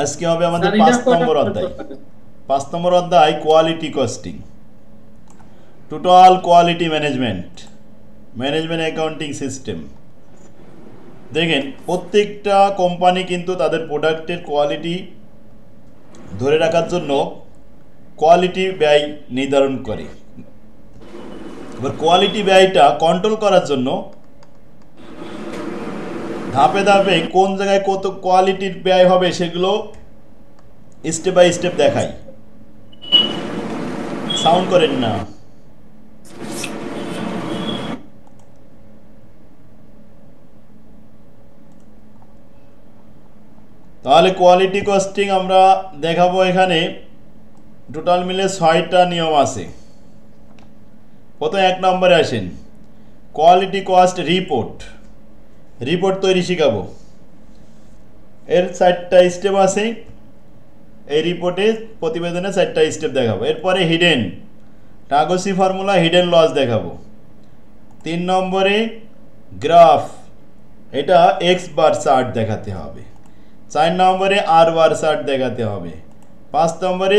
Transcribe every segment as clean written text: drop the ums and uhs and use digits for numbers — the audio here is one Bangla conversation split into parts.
আজকে হবে আমাদের স্যার এটা 5 কয়টা নম্বর পয়েন্ট অধ্যায়। করতে হবে? 5 নম্বর অধ্যায় quality costing, total quality management, management accounting system. দেখেন প্রত্যেকটা কোম্পানি কিন্তু তাদের প্রোডাক্টের কোয়ালিটি ধরে রাখার জন্য কোয়ালিটি ব্যয় নির্ধারণ করে। এবার কোয়ালিটি ব্যয়টা কন্ট্রোল করার জন্য ধাপে ধাপে কোন জায়গায় কত কোয়ালিটির ব্যয় হবে সেগুলো স্টেপ বাই স্টেপ দেখাই। সাউন্ড করেন না। তাহলে কোয়ালিটি কস্টিং আমরা দেখাবো। এখানে টোটাল মিলে 6টা নিয়ম আছে। প্রথমে 1 নম্বরে আসেন, কোয়ালিটি কস্ট রিপোর্ট। রিপোর্ট তৈরি শিখাবো। এর 4টা স্টেপ আছে। এই রিপোর্টে প্রতিবেদনে 4টা স্টেপ দেখাবো। এরপরে হিডেন টাগসি ফর্মুলা, হিডেন লস দেখাবো। 3 নম্বরে গ্রাফ, এটা এক্স বার চার্ট দেখাতে হবে। 4 নম্বরে আর বার চার্ট দেখাতে হবে। 5 নম্বরে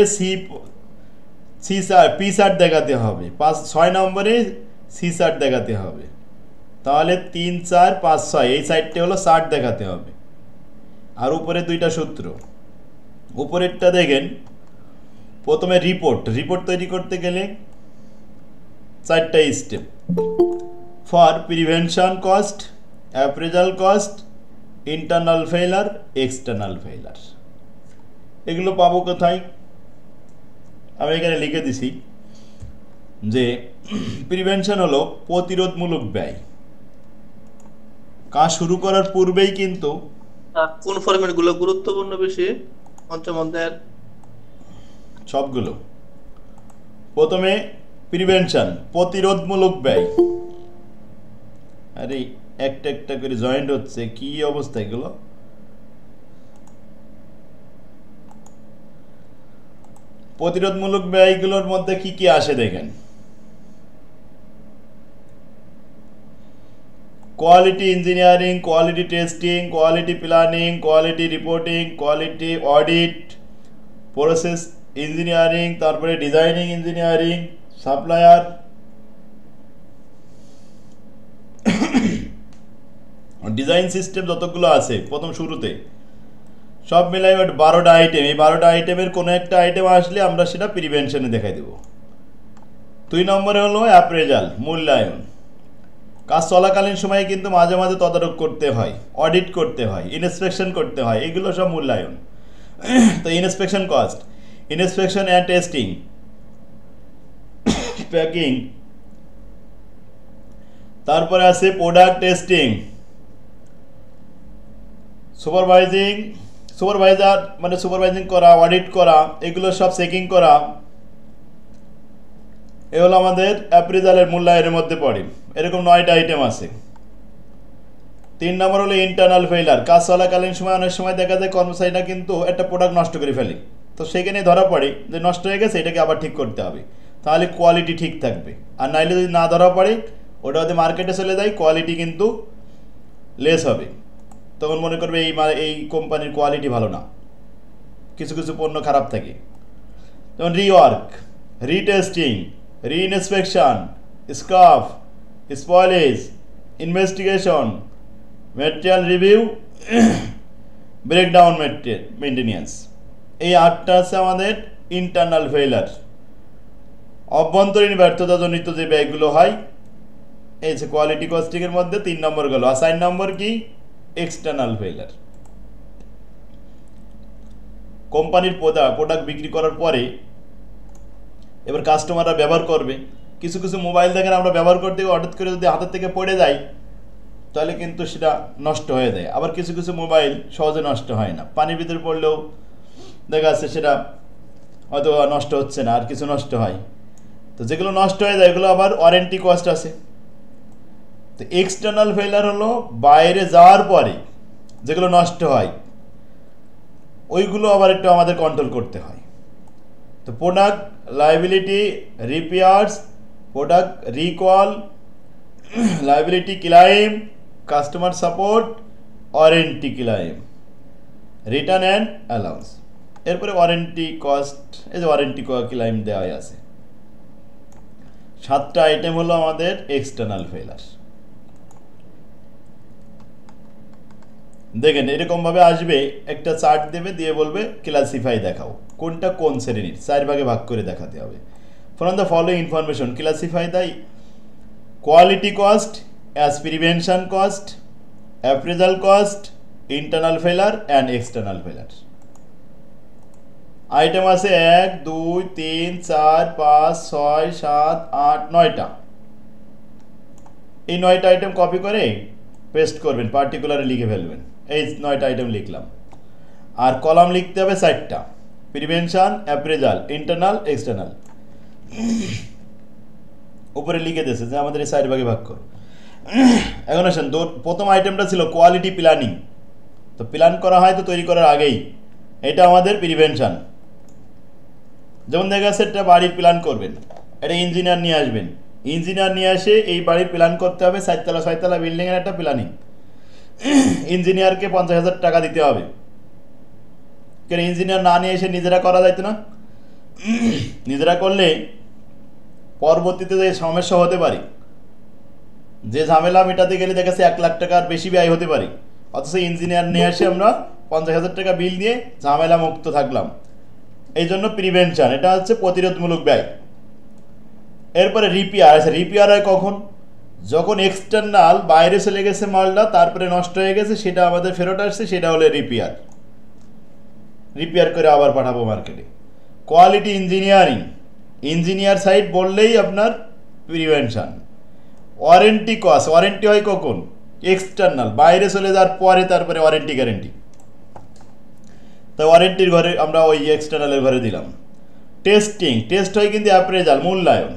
সি চার্ট, পি চার্ট দেখাতে হবে। 6 নম্বরে সি চার্ট দেখাতে হবে। তাহলে 3 4 5 6 এই সাইডটা হলো চার্ট দেখাতে হবে। আর উপরে 2টা সূত্র। উপরেরটা দেখেন, প্রথমে রিপোর্ট। রিপোর্ট তৈরি করতে গেলে 4টা step. For prevention cost, appraisal cost, internal ফেলার, এক্সটার্নাল ফেলার। এগুলো পাবো কোথায়? আমি এখানে লিখে দিছি যে প্রিভেনশন হলো প্রতিরোধমূলক ব্যয়। কাজ শুরু করার পূর্বেই কিন্তু কোন ফরম্যাট গুলো গুরুত্বপূর্ণ বেশি পঞ্চম অধ্যায়ের? সবগুলো। প্রথমে প্রিভেনশন, প্রতিরোধমূলক ব্যয়। আরে একটা একটা করে জয়েন্ট হচ্ছে, কি অবস্থা এগুলো? প্রতিরোধমূলক ব্যয়গুলোর মধ্যে কি কি আসে দেখেন। Quality engineering, quality testing, quality planning, quality reporting, quality audit, process engineering, তারপরে designing engineering, supplier, design system, যতগুলো আছে প্রথম শুরুতে সব মিলাই 12টা আইটেম। এই 12টা আইটেমের কোনো একটা আইটেম আসলে আমরা সেটা প্রিভেনশনে দেখাই দেব। 2 নম্বরে হলো অ্যাপ্রেজাল, মূল্যায়ন। কাজ চলাকালীন সময়ে কিন্তু মাঝে মাঝে তদারক করতে হয়, অডিট করতে হয়, ইন্সপেকশন করতে হয়, এগুলো সব মূল্যায়ন। তো inspection cost, inspection and testing, packing. তারপরে আছে প্রোডাক্ট টেস্টিং, সুপারভাইজার মানে সুপারভাইজিং করা, অডিট করা, এগুলো সব চেকিং করা। এ হলো আমাদের অ্যাপ্রেজালের মূল্যায়নের মধ্যে পড়ে। এরকম 9টা আইটেম আছে। 3 নম্বর হলো ইন্টারনাল ফেলার। কাজ চলাকালীন সময় অনেক সময় দেখা যায় কর্মচারীরা কিন্তু একটা প্রোডাক্ট নষ্ট করে ফেলে। তো সেখানে ধরা পড়ে যে নষ্ট হয়ে গেছে, এটাকে আবার ঠিক করতে হবে, তাহলে কোয়ালিটি ঠিক থাকবে। আর নাইলে যদি না ধরা পড়ে, ওটা যদি মার্কেটে চলে যায়, কোয়ালিটি কিন্তু লেস হবে। তখন মনে করবে এই কোম্পানির কোয়ালিটি ভালো না, কিছু কিছু পণ্য খারাপ থাকে। যেমন rework, retesting, reinspection, scrap, spoilage, investigation, material review, breakdown maintenance. এই 8টা আছে আমাদের ইন্টারনাল ফেলার, অভ্যন্তরীণ ব্যর্থতাজনিত যে ব্যয়গুলো হয়। এই যে কোয়ালিটি কস্টিংয়ের মধ্যে 3 নম্বর গেল। আর 4 নম্বর কি? এক্সটার্নাল ফেলার। কোম্পানির প্রোডাক্ট বিক্রি করার পরে এবার কাস্টমাররা ব্যবহার করবে। কিছু কিছু মোবাইল দেখেন আমরা ব্যবহার করতে হঠাৎ করে যদি হাতের থেকে পড়ে যায়, তাহলে কিন্তু সেটা নষ্ট হয়ে যায়। আবার কিছু কিছু মোবাইল সহজে নষ্ট হয় না, পানির ভিতরে পড়লেও দেখা যাচ্ছে সেটা হয়তো নষ্ট হচ্ছে না, আর কিছু নষ্ট হয়। তো যেগুলো নষ্ট হয়ে যায় এগুলো আবার ওয়ারেন্টি কস্ট আছে। তো এক্সটার্নাল ফেলার হলো বাইরে যাওয়ার পরে যেগুলো নষ্ট হয়, ওইগুলো আবার একটু আমাদের কন্ট্রোল করতে হয়। তো product liability, repairs, product recall, liability claim, customer support, warranty claim. Return and allowance. এরপরে ওয়ারেন্টি কস্ট, এই যে ওয়ারেন্টি ক্লাইম দেওয়া আছে। 7টা আইটেম হলো আমাদের এক্সটার্নাল ফেলার। দেখেন এরকমভাবে আসবে, একটা চার্ট দেবে, দিয়ে বলবে ক্লাসিফাই দেখাও, কোনটা কোন শ্রেণীর, 4 ভাগে ভাগ করে দেখাতে হবে। From the following information classify the quality cost as prevention cost, appraisal cost, internal ফেলার অ্যান্ড এক্সটার্নাল ফেলার। আইটেম আছে 1 2 3 4 5 6 7 8 9টা। এই 9টা আইটেম কপি করে পেস্ট করবেন, পার্টিকুলারে লিখে ফেলবেন, এই 9টা আইটেম লিখলাম। আর কলাম লিখতে হবে 4টা, প্রিভেনশন, অ্যাপ্রেজাল, ইন্টারনাল, এক্সটার্নাল। উপরে লিখে দিয়েছে যে আমাদের এই 4 ভাগে ভাগ করো। এখন আসেন, প্রথম আইটেমটা ছিল কোয়ালিটি প্ল্যানিং। তো প্ল্যান করা হয় তো তৈরি করার আগেই, এটা আমাদের প্রিভেনশন। যেমন দেখা যাচ্ছে একটা বাড়ির প্ল্যান করবেন, একটা ইঞ্জিনিয়ার নিয়ে আসবেন, ইঞ্জিনিয়ার নিয়ে এসে এই বাড়ির প্ল্যান করতে হবে, 4তলা 6তলা বিল্ডিংয়ের একটা প্ল্যানিং। ইঞ্জিনিয়ারকে 50,000 টাকা দিতে হবে, কেন ইঞ্জিনিয়ার না নিয়ে এসে নিজেরা করা যাইতো না? নিজেরা করলে পরবর্তীতে যে সমস্যা হতে পারে, যে ঝামেলা মেটাতে গেলে দেখা যাচ্ছে 1 লাখ টাকার বেশি ব্যয় হতে পারে, অথচ ইঞ্জিনিয়ার নিয়ে এসে আমরা 50,000 টাকা বিল দিয়ে ঝামেলা মুক্ত থাকলাম। এই জন্য প্রিভেনশন, এটা হচ্ছে প্রতিরোধমূলক ব্যয়। এরপরে রিপেয়ার আছে। রিপেয়ার হয় কখন? যখন এক্সটার্নাল বাইরে চলে গেছে মালটা, তারপরে নষ্ট হয়ে গেছে, সেটা আমাদের ফেরত আসছে, সেটা হলো রিপেয়ার। রিপেয়ার করে আবার পাঠাবো মার্কেটে। কোয়ালিটি ইঞ্জিনিয়ারিং, ইঞ্জিনিয়ার সাইড বললেই আপনার প্রিভেনশন। ওয়ারেন্টি কস্ট, ওয়ারেন্টি হয় কখন? এক্সটার্নাল বাইরে চলে যাওয়ার পরে, তারপরে ওয়ারেন্টি গ্যারেন্টি। তো ওয়ারেন্টির ঘরে আমরা ওই এক্সটার্নালের ঘরে দিলাম। টেস্টিং, টেস্ট হয় কিন্তু অ্যাপ্রেজাল, মূল্যায়ন।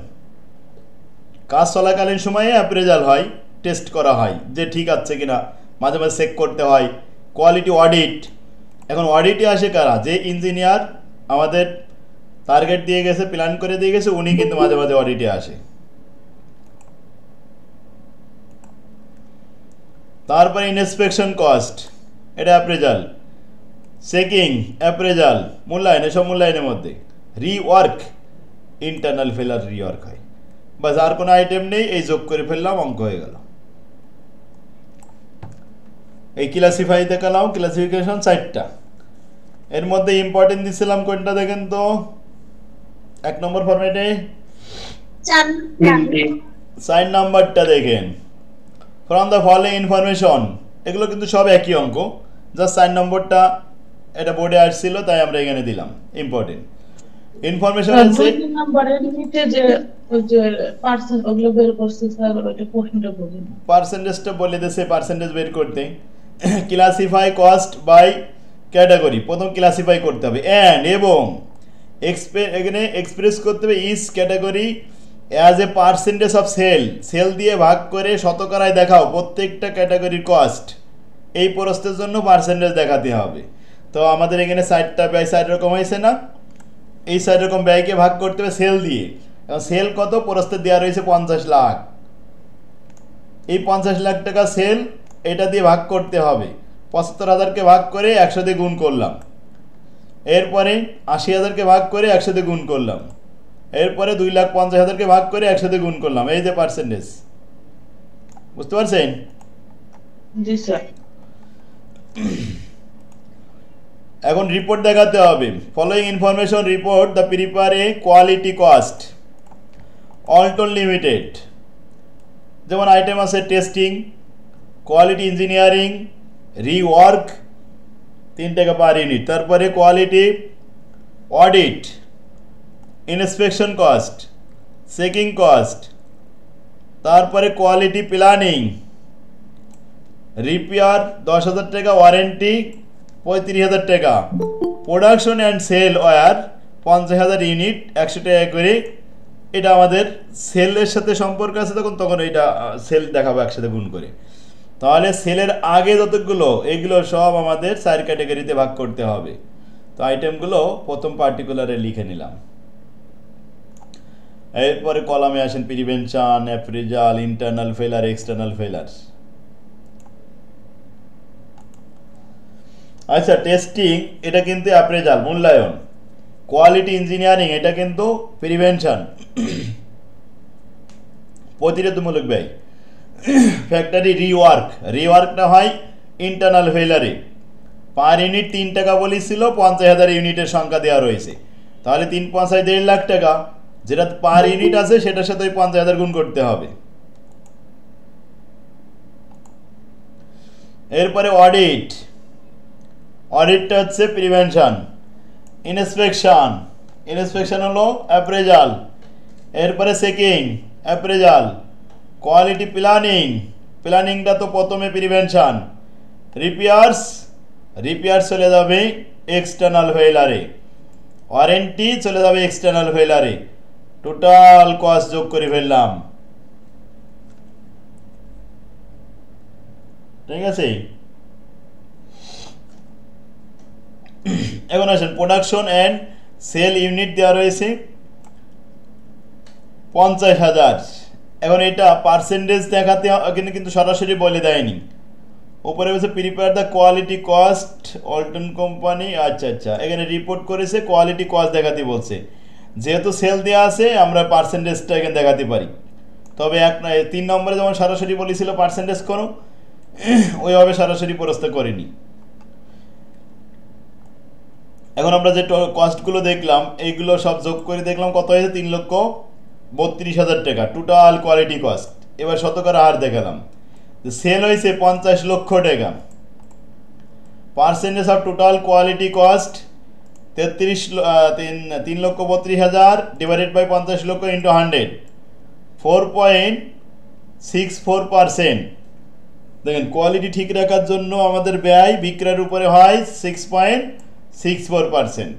কাজ চলাকালীন সময়ে অ্যাপ্রেজাল হয়, টেস্ট করা হয় যে ঠিক আছে কিনা, মাঝে মাঝে চেক করতে হয়। কোয়ালিটি অডিট, এখন অডিটে আসে কারা? যে ইঞ্জিনিয়ার আমাদের টার্গেট দিয়ে গেছে, প্ল্যান করে দিয়ে গেছে, উনি কিন্তু মাঝে মাঝে অডিটে আসে। তারপরে ইন্সপেকশন কস্ট, এটা অ্যাপ্রেজাল। চেকিং, অ্যাপ্রেজাল, মূল্যায়ন, এসব মূল্যায়নের মধ্যে। রিওয়ার্ক, ইন্টারনাল ফেলার রিওয়ার্ক হয়। বাস, আর কোনো আইটেম নেই, এই যোগ করে ফেললাম, অঙ্ক হয়ে গেল। এই ক্লাসিফাই দেখালাম, ক্লাসিফিকেশন 4টা। এর মধ্যে ইম্পর্টেন্ট দিছিলাম কোনটা দেখেন তো? 1 নম্বর ফরম্যাটে 4 নাম্বারটা দেখেন। ফ্রম দ্য ফলোইং ইনফরমেশন, এগুলো কিন্তু সব একই অঙ্ক, জাস্ট 4 নম্বরটা এটা বোর্ডে আসছিল তাই আমরা এখানে দিলাম। ইম্পর্টেন্ট ইনফরমেশন আছে। 2 নম্বরের নিচে যে ওই যে পার্সেন্ট ওগুলো বের করছে স্যার, ওইটা কোশ্চেনটা বলেন। পার্সেন্টেজটা বলে দিয়েছে, পার্সেন্টেজ বের করতে। ক্লাসিফাই কস্ট বাই ক্যাটাগরি, প্রথম ক্লাসিফাই করতে হবে। অ্যান্ড এবং এখানে এক্সপ্রেস করতে হবে each category as a percentage of sale, sale দিয়ে ভাগ করে শতকরায় দেখাও প্রত্যেকটা ক্যাটাগরির কস্ট। এই প্রস্থের জন্য পার্সেন্টেজ দেখাতে হবে। তো আমাদের এখানে 4টা ব্যয় 4 রকম হয়েছে না, এই 4 রকম ব্যয়কে ভাগ করতে হবে সেল দিয়ে। এবং সেল কত? প্রস্থে দেওয়া রয়েছে 50 লাখ। এই 50 লাখ টাকা সেল, এটা দিয়ে ভাগ করতে হবে। 75,000কে ভাগ করে 100 দিয়ে গুণ করলাম। এরপরে 80,000কে ভাগ করে 100 দিয়ে গুণ করলাম। এরপরে 2,50,000কে ভাগ করে 100 দিয়ে গুণ করলাম। এই যে পার্সেন্টেজ, বুঝতে পারছেন? জি স্যার। এখন রিপোর্ট দেখাতে হবে। Following information report the prepare a quality cost Alton limited. যেমন আইটেম আছে টেস্টিং, কোয়ালিটি ইঞ্জিনিয়ারিং, রিওয়ার্ক 3 টাকা পার ইউনিট। তারপরে quality audit, inspection cost, checking cost, তারপরে কোয়ালিটি প্ল্যানিং, রিপেয়ার 10,000 টাকা, ওয়ারেন্টি 35,000 টাকা, production and sale were 50,000 unit 100 টাকা করে। এটা আমাদের সেলের সাথে সম্পর্ক আছে, তখন এটা সেল দেখাবো একসাথে গুণ করে। তাহলে সেলের আগে যতগুলো, এগুলো সব আমাদের 4 ক্যাটাগরিতে ভাগ করতে হবে। তো আইটেমগুলো প্রথম পার্টিকুলারে লিখে নিলাম। এরপরে কলামে আসেন প্রিভেনশন, অ্যাপ্রেজাল, ইন্টারনাল ফেলার, এক্সটার্নাল ফেলার। আচ্ছা, টেস্টিং এটা কিন্তু অ্যাপ্রেজাল, মূল্যায়ন। কোয়ালিটি ইঞ্জিনিয়ারিং এটা কিন্তু প্রিভেনশন, প্রতিরোধমূলক ব্যয়। ফ্যাক্টরি রিওয়ার্কটা হয় ইন্টারনাল ফেলারে। পার ইউনিট 3 টাকা বলেছিল, 50,000 ইউনিটের সংখ্যা দেওয়া রয়েছে, তাহলে 3 × 5 = 1.5 লাখ টাকা। যেটা পার ইউনিট আছে সেটার সাথে ওই 50,000 গুণ করতে হবে। এরপরে অডিটটা হচ্ছে প্রিভেনশন। ইন্সপেকশন হলো অ্যাপ্রেজাল। এরপরে চেকিং, অ্যাপ্রেজাল। কোয়ালিটি প্ল্যানিংটা তো প্রথমে প্রিভেনশন। রিপেয়ার্স চলে যাবে এক্সটার্নাল ফেলারে, ওয়ারেন্টি চলে যাবে এক্সটার্নাল ফেলারে। টোটাল কস্ট যোগ করে ফেললাম, ঠিক আছে। এখন আসেন প্রোডাকশন অ্যান্ড সেল ইউনিট দেওয়া রয়েছে 50,000। এখন এটা পার্সেন্টেজ দেখাতে কিন্তু সরাসরি বলে দেয়নি। উপরে বলছে prepare the quality cost অল্টন company. আচ্ছা, এখানে রিপোর্ট করেছে, কোয়ালিটি কস্ট দেখাতে বলছে। যেহেতু সেল দেওয়া আছে আমরা পার্সেন্টেজটা এখানে দেখাতে পারি। তবে 3 নম্বরে যেমন সরাসরি বলেছিল পার্সেন্টেজ করো, ওইভাবে সরাসরি প্রস্তুত করিনি। এখন আমরা যে কস্টগুলো দেখলাম এইগুলো সব যোগ করে দেখলাম কত হয়েছে, 3,32,000 টাকা টোটাল কোয়ালিটি কস্ট। এবার শতকরা হার দেখালাম, সেল হয়েছে 50 লক্ষ টাকা। Percentage of total quality cost 3,32,000 divided by 50 লক্ষ ইন্টু 100, 4.64%। দেখেন কোয়ালিটি ঠিক রাখার জন্য আমাদের ব্যয় বিক্রয়ের উপরে হয় 6.64%।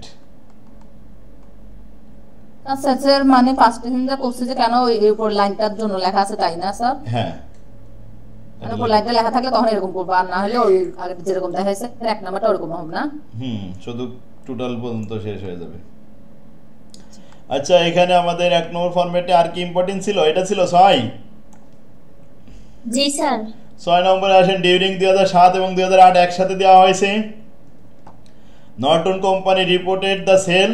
আচ্ছা স্যার, মানে 5% যা করছে যে কেন এই উপর লাইনটার জন্য লেখা আছে তাই না স্যার? হ্যাঁ, উপর লাইনটা লেখা থাকলে তখন এরকম করব, আর না হলে ওই আগে যেরকম দেখাইছে 1 নাম্বারটা ওরকম হবে না। শুধু টোটাল পর্যন্ত শেষ হয়ে যাবে। আচ্ছা, এখানে আমাদের 1 নম্বর ফরম্যাটে আর কি ইম্পর্টেন্ট ছিল, এটা ছিল 6। জি স্যার। 6 নম্বরে আসেন ডিউরিং 2007 এবং 2008 একসাথে দেওয়া হয়েছে। Norton company reported the sale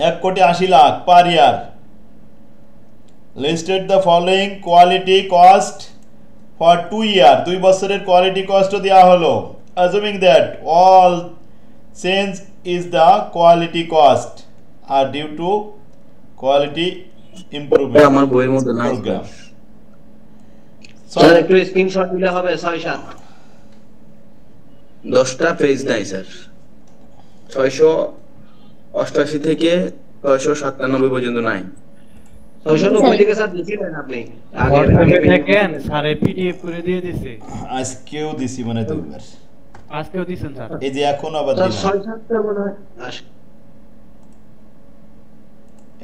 1,80,00,000 per year. Listed the following quality cost for 2 year. 2 বছরের কোয়ালিটি কস্টও দেওয়া হলো। Assuming that all change is the quality cost are due to quality improvement. আমার বইয়ের মধ্যে নাই স্যার, একটু স্ক্রিনশট দিলে হবে। 6-7 10টা পেজ নাই স্যার, 688 থেকে 697 পর্যন্ত নাই। 690 থেকে স্যার দিছিলেন আপনি আগে দেখেন স্যার, পিডিএফ করে দিয়ে দিয়েছে। আজকেও দিছি মানে দুইবার, আজকেও দিছেন স্যার। এই যে এখন আবার দিলাম 6-7টা মনে হয়।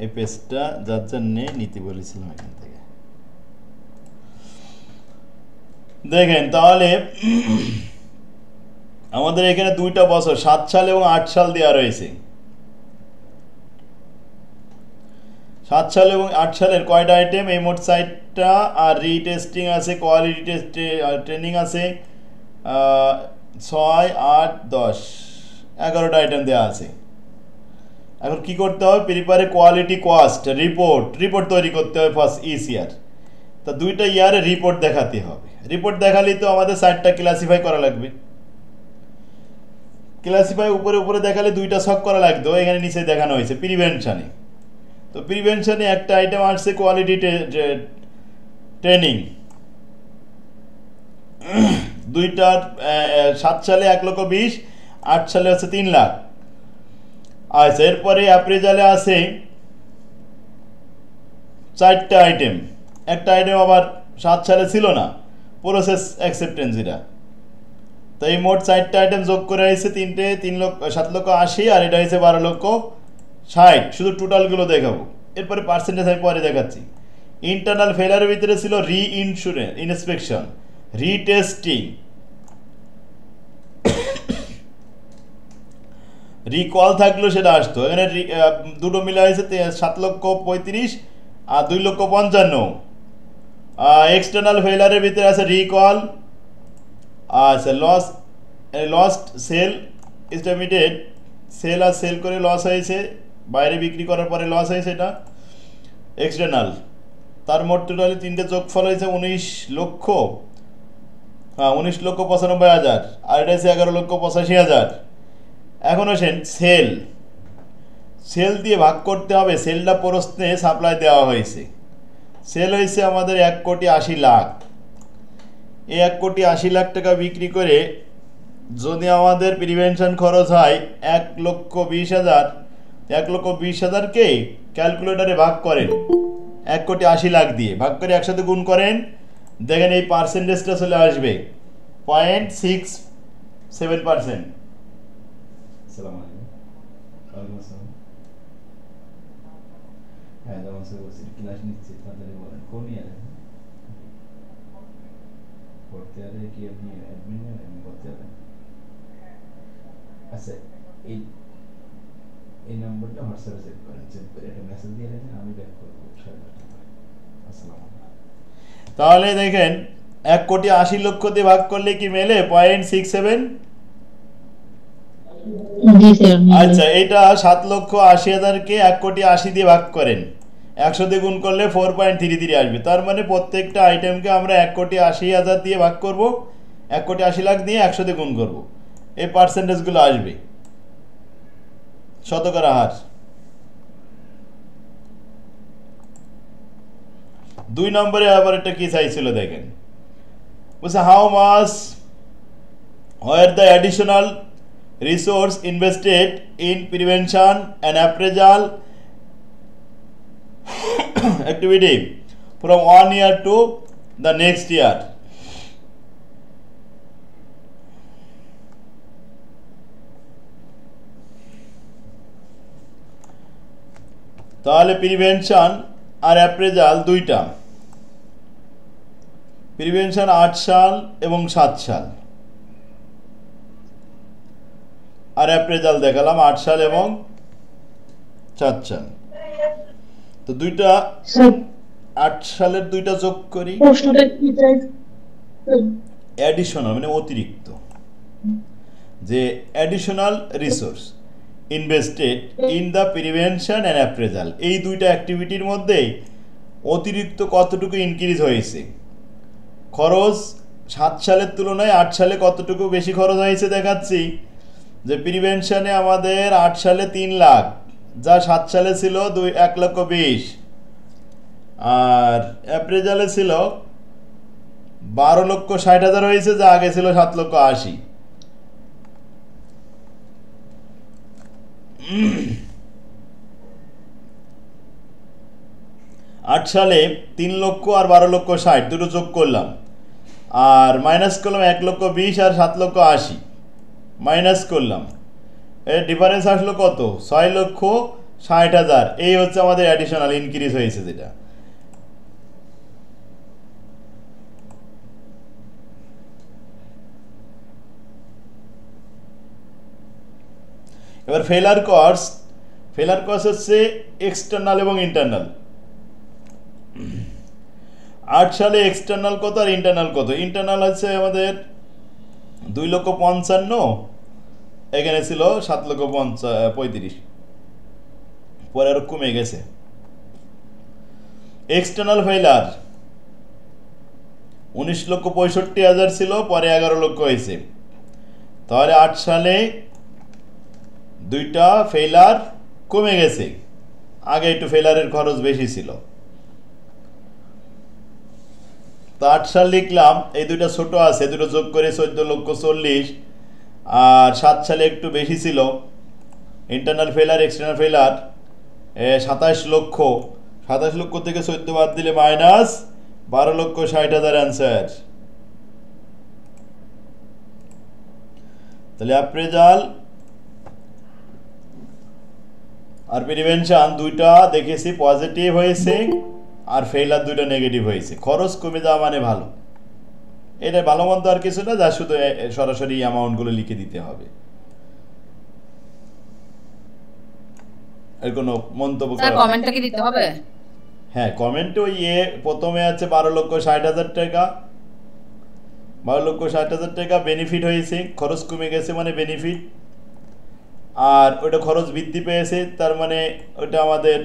এই পেজটা যার জন্য নিতে বলেছিলাম এখান থেকে। দেখেন তাহলে আমাদের এখানে 2টা বছর 7 সাল এবং 8 সাল দেওয়া রয়েছে। 7 সাল এবং 8 সালের কয়টা আইটেম, এই মোট 4টা, আর রিটেস্টিং আছে, কোয়ালিটি টেস্ট ট্রেনিং আছে 6, 8, 10, 11টা আইটেম দেওয়া আছে। এখন কি করতে হবে, প্রিপেয়ারে কোয়ালিটি কস্ট রিপোর্ট তৈরি করতে হবে ফার্স্ট ইয়ার। তা 2টা ইয়ারে রিপোর্ট দেখাতে হবে। রিপোর্ট দেখালেই তো আমাদের 4টা ক্লাসিফাই করা লাগবে। ক্লাসিফাই উপরে দেখালে 2টা ছক করা লাগতো, এখানে নিচে দেখানো হয়েছে প্রিভেনশনে। তো প্রিভেনশনে একটা আইটেম আসছে কোয়ালিটি ট্রেনিং। 2টার 7 সালে 1,20,000, 8 সালে হচ্ছে 3 লাখ। আচ্ছা, এরপরে অ্যাপ্রেজালে আছে 4টা আইটেম। একটা আইটেম আবার 7 সালে ছিল না, প্রসেস অ্যাকসেপ্টেন্স এটা। তো এই মোট 4টা আইটেম যোগ করে হয়েছে 7,80,000, আর এটা হয়েছে 12,60,000। শুধু টোটালগুলো দেখাবো, এরপরে পার্সেন্টেজ আমি পরে দেখাচ্ছি। ইন্টারনাল ফেলারের ভিতরে ছিল ইন্সপেকশন, রিটেস্টিং, রিকল থাকলো সেটা আসতো। এখানে দুটো মিলে হয়েছে 7,35,000 আর 2,55,000। এক্সটার্নাল ফেলারের ভিতরে আছে রিকল, আচ্ছা loss lost sale estimated sale আর সেল করে লস হয়েছে, বাইরে বিক্রি করার পরে লস হয়েছে, এটা এক্সটার্নাল। তার মোট টোটালি তিনটে যোগফল হয়েছে 19,95,000, আর এটা হচ্ছে 11,85,000। এখন আসেন সেল, সেল দিয়ে ভাগ করতে হবে। সেলটা প্রশ্নে সাপ্লাই দেওয়া হয়েছে, সেল হয়েছে আমাদের 1,80,00,000। এই 1,80,00,000 টাকা বিক্রি করে যদি আমাদের প্রিভেনশন খরচ হয় 1,20,000, 1,20,000কে ক্যালকুলেটারে ভাগ করেন 1,80,00,000 দিয়ে ভাগ করে একসাথে গুণ করেন, দেখেন এই পার্সেন্টেজটা চলে আসবে 0.67%। হ্যাঁ, যেমন ক্লাস নিচ্ছে তাড়াতাড়ি বলেন কোন ইয়ারে পড়তে আরে কি আপনি অ্যাডমিন করতে পারেন? আচ্ছা, এই নাম্বারটা হোয়াটসঅ্যাপে চেক করেন, চেক করে একটা মেসেজ দিয়ে রাখেন, আমি ব্যাক করব। আসসালামু আলাইকুম। তাহলে দেখেন 1,80,00,000 দিয়ে ভাগ করলে কি মেলে 0.67। জি স্যার। আচ্ছা, এটা 7,80,000কে 1,80,00,000 দিয়ে ভাগ করেন, 100 দিয়ে গুণ করলে 4.33 আসবে। তার মানে প্রত্যেকটা আইটেমকে আমরা 1,80,000 দিয়ে ভাগ করব, 1,80,00,000 দিয়ে 100 দিয়ে গুণ করব, এই পার্সেন্টেজগুলো আসবে শতকরা হার। 2 নম্বরে আবার এটা কি চাইছিল দেখেন, বলছে how much were the additional resource invested in prevention and appraisal activity from 1 year to the next year. তাহলে প্রিভেনশন আর অ্যাপ্রেজাল দুইটা, প্রিভেনশন 8 সাল এবং 7 সাল, আর অ্যাপ্রেজাল দেখালাম 8 সাল এবং 4 সাল। তো দুইটা 8 সালের দুইটা যোগ করি, প্রশ্নটা কি চাই? অ্যাডিশনাল মানে অতিরিক্ত, যে additional resource invested in the prevention and appraisal, এই দুইটা অ্যাক্টিভিটির মধ্যে অতিরিক্ত কতটুকু ইনক্রিজ হয়েছে খরচ 7 সালের তুলনায় 8 সালে কতটুকু বেশি খরচ হয়েছে দেখাচ্ছি। যে প্রিভেনশনে আমাদের 8 সালে 3 লাখ, যা 7 সালে ছিল 1,20,000, আর অ্যাপ্রেজালে ছিল 12,60,000 হয়েছে, যা আগে ছিল 7,80,000। 8 সালে 3 লক্ষ আর 12,60,000 দুটো যোগ করলাম, আর মাইনাস করলাম 1,20,000 আর 7,80,000 মাইনাস করলাম, এর ডিফারেন্স আসলো কত 6,60,000। এই হচ্ছে আমাদের অ্যাডিশনাল ইনক্রিজ হয়েছে যেটা। এবার ফেলার কস্ট, ফেলার কস্ট হচ্ছে এক্সটার্নাল এবং ইন্টারনাল। 8 সালে এক্সটার্নাল কত আর ইন্টারনাল কত? ইন্টারনাল হচ্ছে আমাদের 2,55,000, এখানে ছিল 7,35,000, পরে আরো কমে গেছে। এক্সটার্নাল ফেলার 19,65,000 ছিল, পরে 11 লক্ষ হয়েছে। তাহলে 8 সালে দুইটা ফেলার কমে গেছে, আগে একটু ফেলারের খরচ বেশি ছিল। তো 8 সাল লিখলাম, এই দুইটা ছোট আছে, দুটো যোগ করে 14,40,000, আর 7 সালে একটু বেশি ছিল ইন্টারনাল ফেলার, এক্সটার্নাল ফেলার 27 লক্ষ। 27 লক্ষ থেকে 14 বাদ দিলে মাইনাস 12,60,000 অ্যান্সার। তাহলে অ্যাপ্রেজাল আর প্রিভেনশন দুইটা দেখেছি পজিটিভ হয়েছে, আর ফেলার দুইটা নেগেটিভ হয়েছে। খরচ কমে যাওয়া মানে ভালো, এটা ভালো মন্দ আর কিছু না, যা শুধু সরাসরি অ্যামাউন্টগুলো লিখে দিতে হবে, এর কোনো মন্তব্য স্যার কমেন্টটা কি দিতে হবে? হ্যাঁ, কমেন্ট ওই প্রথমে আছে 12,60,000 টাকা, 12,60,000 টাকা বেনিফিট হয়েছে, খরচ কমে গেছে মানে বেনিফিট, আর ওটা খরচ বৃদ্ধি পেয়েছে তার মানে ওটা আমাদের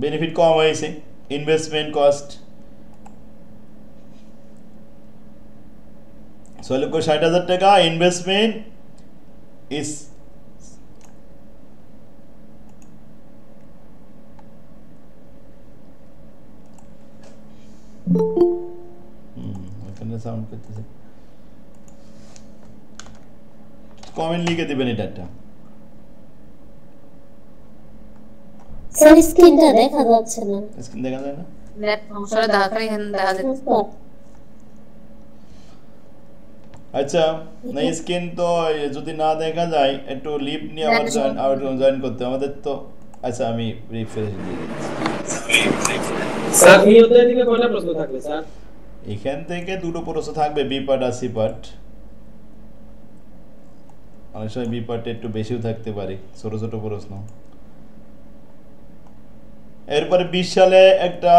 বেনিফিট কম হয়েছে, ইনভেস্টমেন্ট কস্ট। 6,60,000 টাকা ইনভেস্টমেন্ট ইস এখানে সাউন্ড করতেছে, কমেন্ট লিখে দিবেন এটা একটা। স্যার স্ক্রিনটা দেখা যাচ্ছে না। স্ক্রিন দেখা যায় না? নেট সমস্যা দেখা খালি হেন দেখা যাচ্ছে। আচ্ছা, না স্ক্রিন তো যদি না দেখা যায় একটু লিভ নিয়ে আবার জয়েন করতে আমাদের তো। আচ্ছা আমি রিফ্রেশ দিয়ে দিচ্ছি। স্যার এই অধ্যায় থেকে কয়টা প্রশ্ন থাকবে স্যার? এখান থেকে দুটো প্রশ্ন থাকবে, বি পার্ট আর সি পার্ট। অনেক সময় বি পার্টে একটু বেশিও থাকতে পারে, ছোট ছোট প্রশ্ন। এরপরে 20 সালে একটা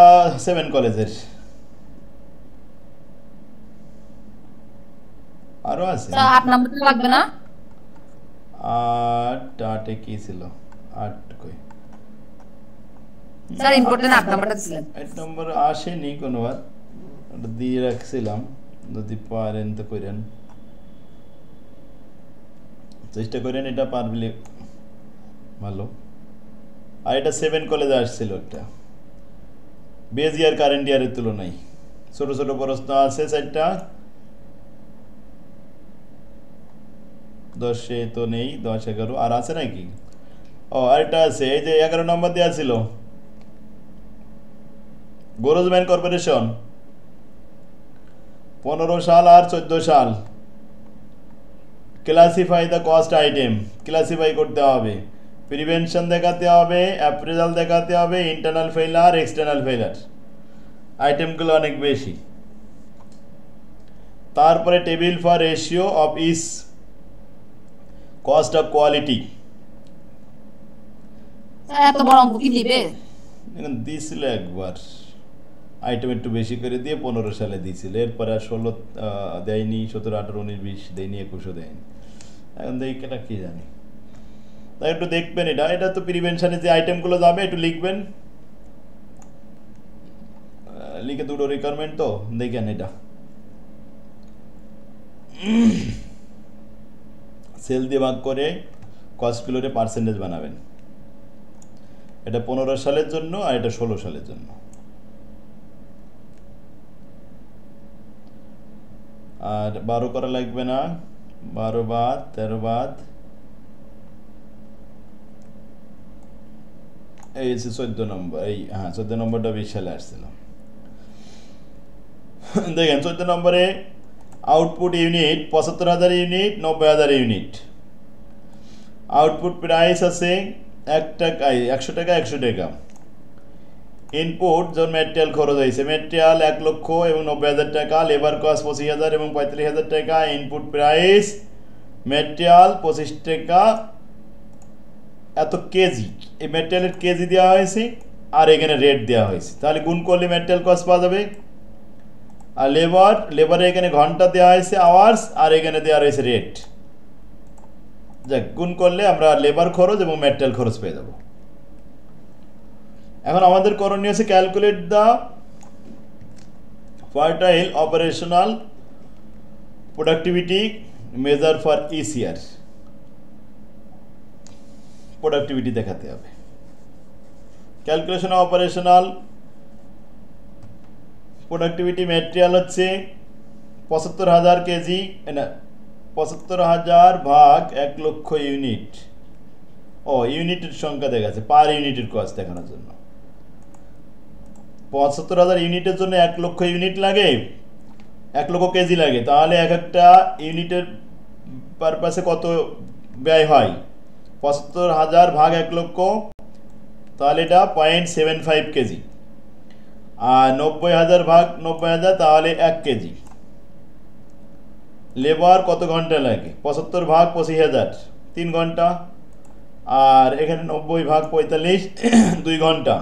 7 কলেজের আরো আছে। 8 নম্বরটা লাগবে না? 8 কি ছিল? 8 কই স্যার ইম্পর্টেন্ট 8 নম্বরটা দিছিলেন। 8 নম্বর আসেনি কোনোবার, ওটা দিয়ে রাখছিলাম, যদি পারেন তো করেন, চেষ্টা করেন, এটা পারলে ভালো। আর এটা 7 কলেজে আসছিল একটা, বেজ ইয়ার কারেন্ট ইয়ারের তুলনায় ছোট ছোট প্রশ্ন আছে 4টা। 10-এ তো নেই, 10-11 আর আছে নাকি? ও আরেকটা আছে, এই যে 11 নম্বর দেওয়া ছিল, গোরজম্যান কর্পোরেশন 15 সাল আর 14 সাল, classify the cost item, classify করতে হবে, প্রিভেনশন দেখাতে হবে, অ্যাপ্রেজাল দেখাতে হবে, ইন্টারনাল ফেইলার, এক্সটার্নাল ফেইলার, আইটেমগুলো অনেক বেশি। তারপরে table for ratio of is cost of quality, sir এত বড় অঙ্ক কি দিবে? এখন দিয়েছিল একবার, আইটেম একটু বেশি করে দিয়ে 15 সালে দিয়েছিল, এরপরে আর 16 দেয়নি, 17, 18, 19, 20 দেয়নি, 21 দেয়নি। এখন দেখি এটা কি জানি, তাই একটু দেখবেন। এটা তো প্রিভেনশনে যে আইটেমগুলো যাবে একটু লিখবেন, লিখে দুটো রিকোয়ারমেন্ট তো দেখেন, এটা সেল দিয়ে ভাগ করে কস্টগুলোরে পার্সেন্টেজ বানাবেন। এটা 15 সালের জন্য আর এটা 16 সালের জন্য। আর 12 করা লাগবে না, 12 বাদ, 13 বাদ, এই 14 নম্বর, এই হ্যাঁ 14 নম্বরটা 20 সালে আসছিল। দেখেন 14 নম্বরে output unit 75,000 unit, 90,000 unit. Output price আছে 1 টাকা, 100 টাকা, 100 টাকা। ইনপুট যেমন ম্যাটেরিয়াল খরচ হয়েছে, ম্যাটেরিয়াল 1 লক্ষ এবং 90,000 টাকা, লেবার কস্ট 25,000 এবং 35,000 টাকা। ইনপুট প্রাইস ম্যাটেরিয়াল 25 টাকা এত কেজি, এই ম্যাটেরিয়ালের কেজি দেওয়া হয়েছে আর এখানে রেট দেওয়া হয়েছে, তাহলে গুণ করলে ম্যাটেরিয়াল কস্ট পাওয়া যাবে। আর লেবারে এখানে ঘন্টা দেওয়া হয়েছে আওয়ার্স, আর এখানে দেওয়া রয়েছে রেট। যাক, গুণ করলে আমরা লেবার খরচ এবং ম্যাটেরিয়াল খরচ পেয়ে যাব। এখন আমাদের করণীয় আছে calculate the quartile operational productivity measure for each year. Productivity দেখাতে হবে। ক্যালকুলেশন অপারেশনাল প্রোডাক্টিভিটি ম্যাটেরিয়াল হচ্ছে 75,000 কেজি, না 75,000 ভাগ 1 লক্ষ ইউনিট। ও ইউনিটের সংখ্যা দেখাচ্ছে, পার ইউনিটের কস্ট দেখানোর জন্য। 75,000 ইউনিটের জন্য 1 লক্ষ ইউনিট লাগে, 1 লক্ষ কেজি লাগে, তাহলে এক একটা ইউনিটের পারপাসে কত ব্যয় হয়? 75,000 ভাগ 1 লক্ষ, তাহলে এটা 0.75 কেজি। আর 90,000 ভাগ 90,000, তাহলে 1 কেজি। লেবার কত ঘন্টা লাগে? 75 ভাগ 25,000, 3 ঘন্টা। আর এখানে 90 ভাগ 45, 2 ঘন্টা।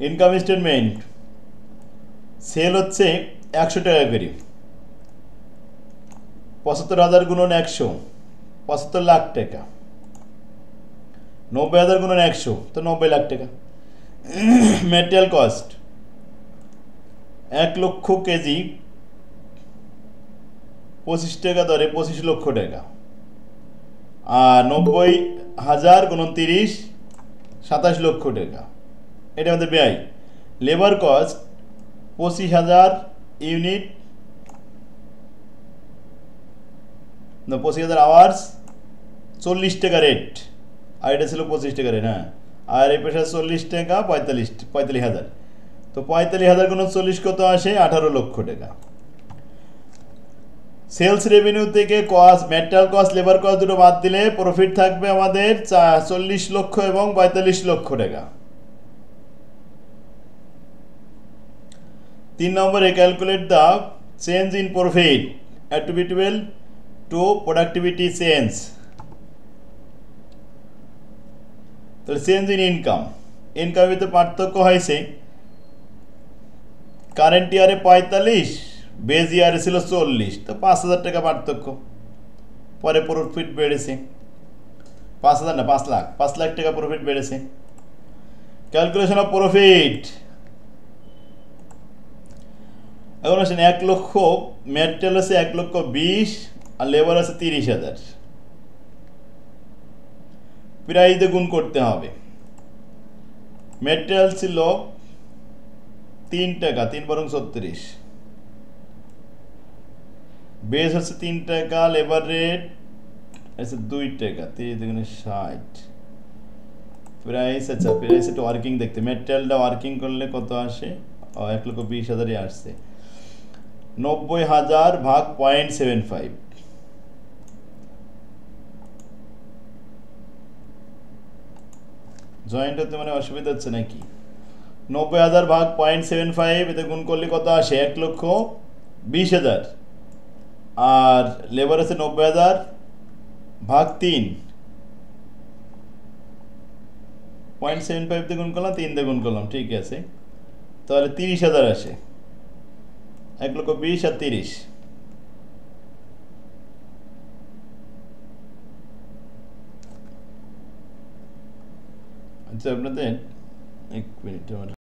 ইনকাম স্টেটমেন্ট, সেল হচ্ছে 100 টাকা করে, 75,000 গুণন 100, 75 লাখ টাকা, 90,000 গুণন 100 তো 90 লাখ টাকা। মেটেরিয়াল কস্ট 1 লক্ষ কেজি 25 টাকা দরে 25 লক্ষ টাকা, আর 90,000 গুণন 30 27 লক্ষ টাকা, এটা আমাদের ব্যয়। লেবার কস্ট 25,000 ইউনিট, 25,000 আওয়ার্স, 40 টাকা রেট, আর এটা ছিল 25 টাকা রেট। হ্যাঁ, আর এই পেশা 40 টাকা 45,000, তো 45,000 গুণ 40 কত আসে? 18 লক্ষ টাকা। সেলস রেভিনিউ থেকে cost, material cost, labour cost দুটো বাদ দিলে প্রফিট থাকবে আমাদের 40 লক্ষ এবং 45 লক্ষ টাকা। 3 নম্বরে calculate the change in profit attributable to productivity change. তাহলে চেঞ্জ ইন ইনকাম, ইনকামের ভিতরে পার্থক্য হয়েছে, কারেন্ট ইয়ারে 45, বেজ ইয়ারে ছিল 40, তো 5,000 টাকা পার্থক্য। পরে প্রফিট বেড়েছে 5,000 না 5 লাখ, 5 লাখ টাকা প্রফিট বেড়েছে। ক্যালকুলেশন অফ প্রফিট, এখন আসেন 1 লক্ষ, ম্যাটেরিয়াল আছে 1,20,000 আর লেবার আছে 30,000, প্রাইস দিয়ে গুণ করতে হবে। ম্যাটেরিয়াল ছিল 3 টাকা, 3 বরং 36, বেস হচ্ছে 3 টাকা, লেবার রেট আছে 2 টাকা, 30 দুগুণে 60, প্রাইস, আচ্ছা প্রাইস একটু ওয়ার্কিং দেখতে, ম্যাটেরিয়ালটা ওয়ার্কিং করলে কত আসে? 1,20,000-ই আসছে। 90,000 ভাগ 0.75, জয়েন্ট হতে মানে অসুবিধা হচ্ছে নাকি? 90,000 ভাগ 0.75, এতে গুণ করলে কত আসে? 1,20,000, আর লেবার আছে 90,000 ভাগ 3, 0.75 দিয়ে গুণ করলাম, 3 দিয়ে গুণ করলাম, ঠিক আছে, তাহলে 30,000 আসে। 1,20,000 আর 30, আচ্ছা আপনাদের 1 মিনিট।